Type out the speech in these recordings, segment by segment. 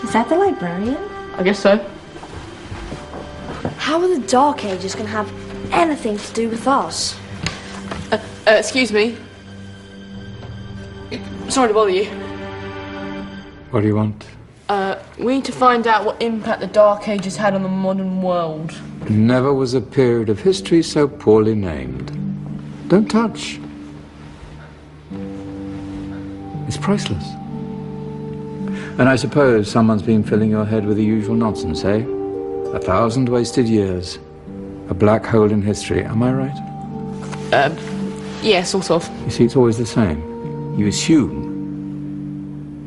Is that the librarian? I guess so. How are the Dark Ages going to have anything to do with us? Excuse me. Sorry to bother you. What do you want? We need to find out what impact the Dark Ages had on the modern world. Never was a period of history so poorly named. Don't touch. It's priceless. And I suppose someone's been filling your head with the usual nonsense, eh? 1,000 wasted years. A black hole in history, am I right? Yeah, sort of. You see, it's always the same. You assume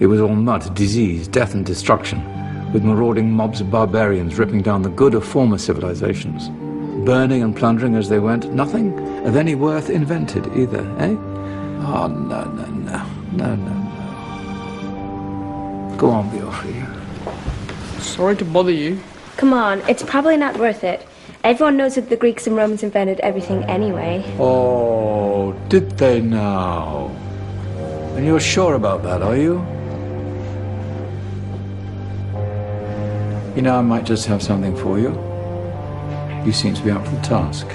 it was all mud, disease, death and destruction, with marauding mobs of barbarians ripping down the good of former civilizations, burning and plundering as they went. Nothing of any worth invented either, eh? Oh, no. Go on, Beofrey. Sorry to bother you. Come on, it's probably not worth it. Everyone knows that the Greeks and Romans invented everything anyway. Oh, did they now? And you're sure about that, are you? You know, I might just have something for you. You seem to be up for the task.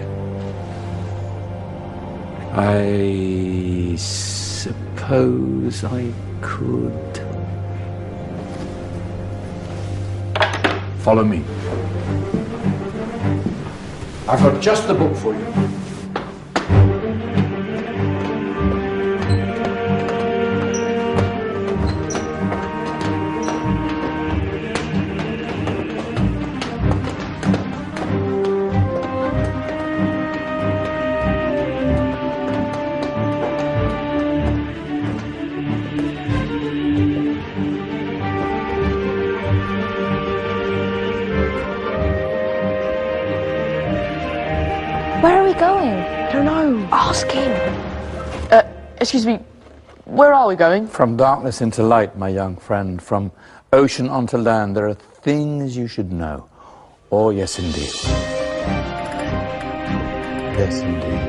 I suppose I could. Follow me. I've got just the book for you. Where are we going? I don't know. Ask him. Excuse me. Where are we going? From darkness into light, my young friend. From ocean onto land. There are things you should know. Oh, yes, indeed. Yes, indeed.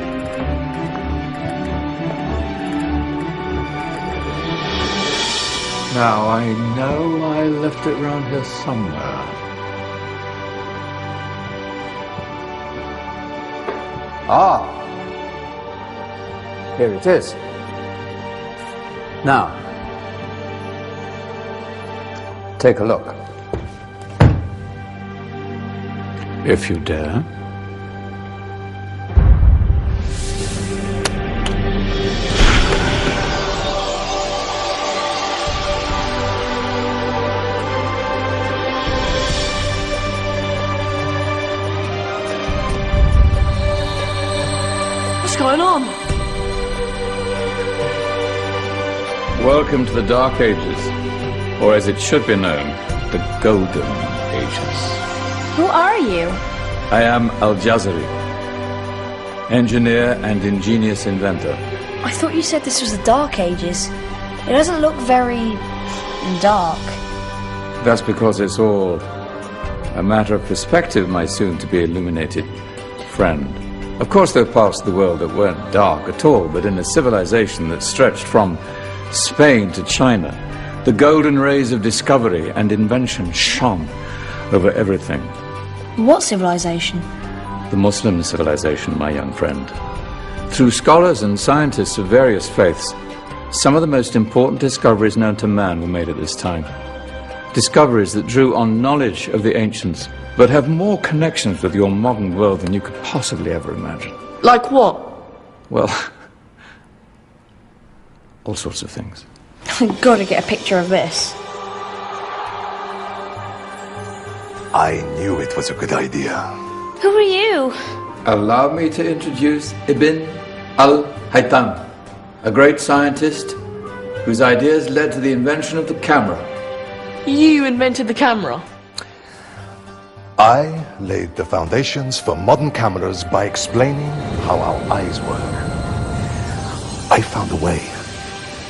Now, I know I left it round here somewhere. Ah, here it is. Now, take a look. If you dare. What's going on? Welcome to the Dark Ages, or as it should be known, the Golden Ages. Who are you? I am Al-Jazari, engineer and ingenious inventor. I thought you said this was the Dark Ages. It doesn't look very dark. That's because it's all a matter of perspective, my soon-to-be illuminated friend. Of course, there are parts of the world that weren't dark at all, but in a civilization that stretched from Spain to China, the golden rays of discovery and invention shone over everything. What civilization? The Muslim civilization, my young friend. Through scholars and scientists of various faiths, some of the most important discoveries known to man were made at this time. Discoveries that drew on knowledge of the ancients, but have more connections with your modern world than you could possibly ever imagine. Like what? Well, all sorts of things. I've got to get a picture of this. I knew it was a good idea. Who are you? Allow me to introduce Ibn al-Haytham, a great scientist whose ideas led to the invention of the camera. You invented the camera? I laid the foundations for modern cameras by explaining how our eyes work. I found a way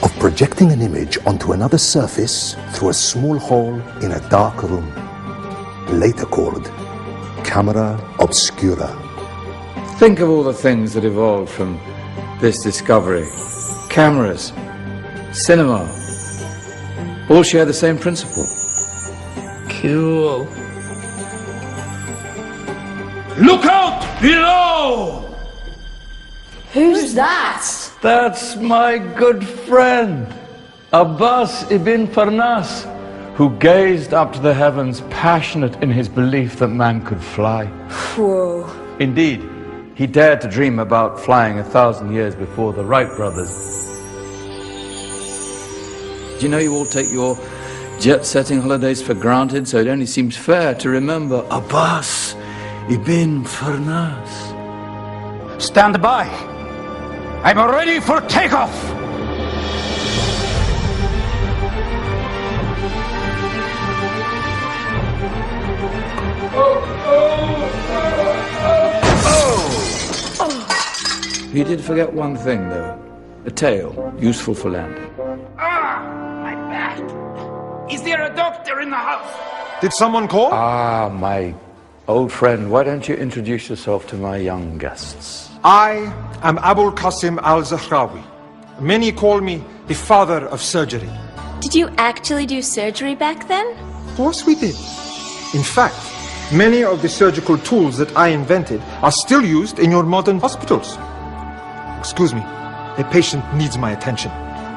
of projecting an image onto another surface through a small hole in a dark room, later called camera obscura. Think of all the things that evolved from this discovery. Cameras, cinema, all share the same principle. Cool. Look out below! Who's that? That's my good friend, Abbas ibn Farnas, who gazed up to the heavens, passionate in his belief that man could fly. Whoa. Indeed, he dared to dream about flying 1,000 years before the Wright brothers. Do you know you all take your jet-setting holidays for granted, so it only seems fair to remember Abbas ibn Farnas. Stand by. I'm ready for takeoff. He did forget one thing, though. A tail, useful for landing. My back. Is there a doctor in the house? Did someone call? Ah, my old friend, why don't you introduce yourself to my young guests? I am Abul Qasim al-Zahrawi. Many call me the father of surgery. Did you actually do surgery back then? Of course we did. In fact, many of the surgical tools that I invented are still used in your modern hospitals. Excuse me, a patient needs my attention.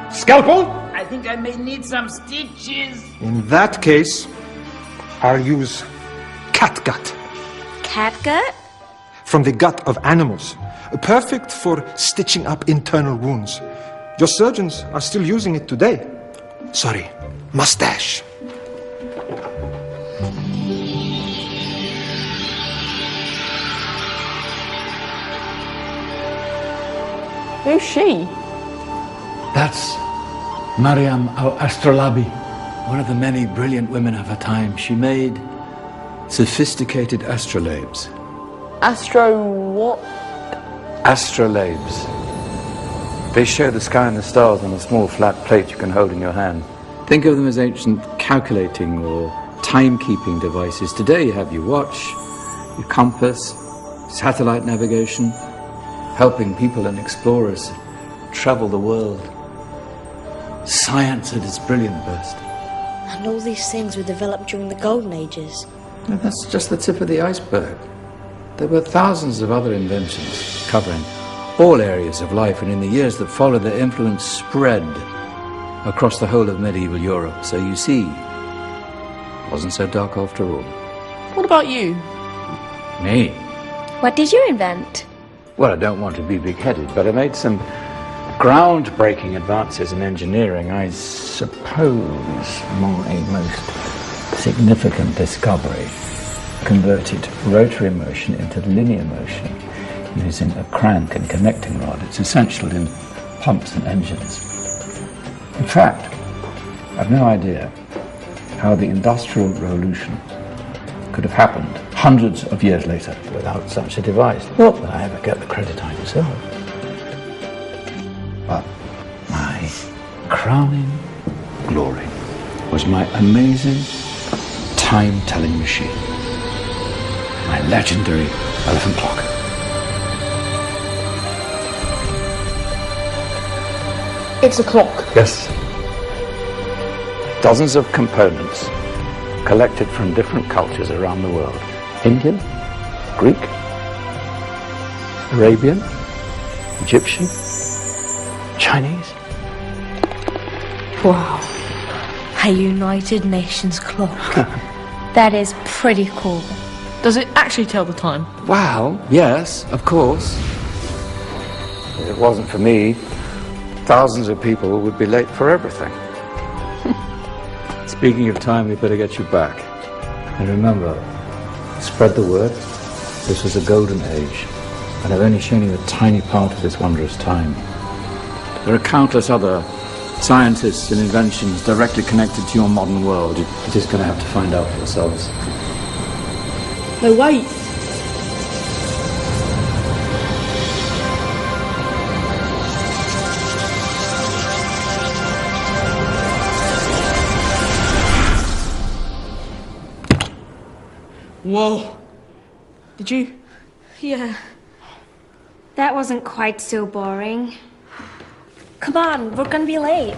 Scalpel? I think I may need some stitches. In that case, I'll use catgut. Catgut? From the gut of animals. Perfect for stitching up internal wounds. Your surgeons are still using it today. Sorry, mustache. Who's she? That's Maryam al-Astrolabi, one of the many brilliant women of her time. She made sophisticated astrolabes. Astro what? Astrolabes. They show the sky and the stars on a small flat plate you can hold in your hand. Think of them as ancient calculating or timekeeping devices. Today you have your watch, your compass, satellite navigation, helping people and explorers travel the world. Science at its brilliant best. And all these things were developed during the Golden Ages. And that's just the tip of the iceberg. There were thousands of other inventions covering all areas of life, and in the years that followed, their influence spread across the whole of medieval Europe. So you see, it wasn't so dark after all. What about you? Me? What did you invent? Well, I don't want to be big-headed, but I made some groundbreaking advances in engineering. I suppose my most significant discovery converted rotary motion into linear motion using a crank and connecting rod. It's essential in pumps and engines. In fact, I've no idea how the Industrial Revolution could have happened hundreds of years later without such a device. Not that I ever get the credit I deserve. But my crowning glory was my amazing time-telling machine. My legendary elephant clock. It's a clock. Yes. Dozens of components collected from different cultures around the world. Indian, Greek, Arabian, Egyptian, Chinese. Wow. A United Nations clock. That is pretty cool. Does it actually tell the time? Well, yes, of course. If it wasn't for me, thousands of people would be late for everything. Speaking of time, we better get you back. And remember, spread the word. This was a golden age, and I've only shown you a tiny part of this wondrous time. There are countless other scientists and inventions directly connected to your modern world. You're just going to have to find out for yourselves. No, wait. Whoa. Did you? Yeah. That wasn't quite so boring. Come on, we're gonna be late.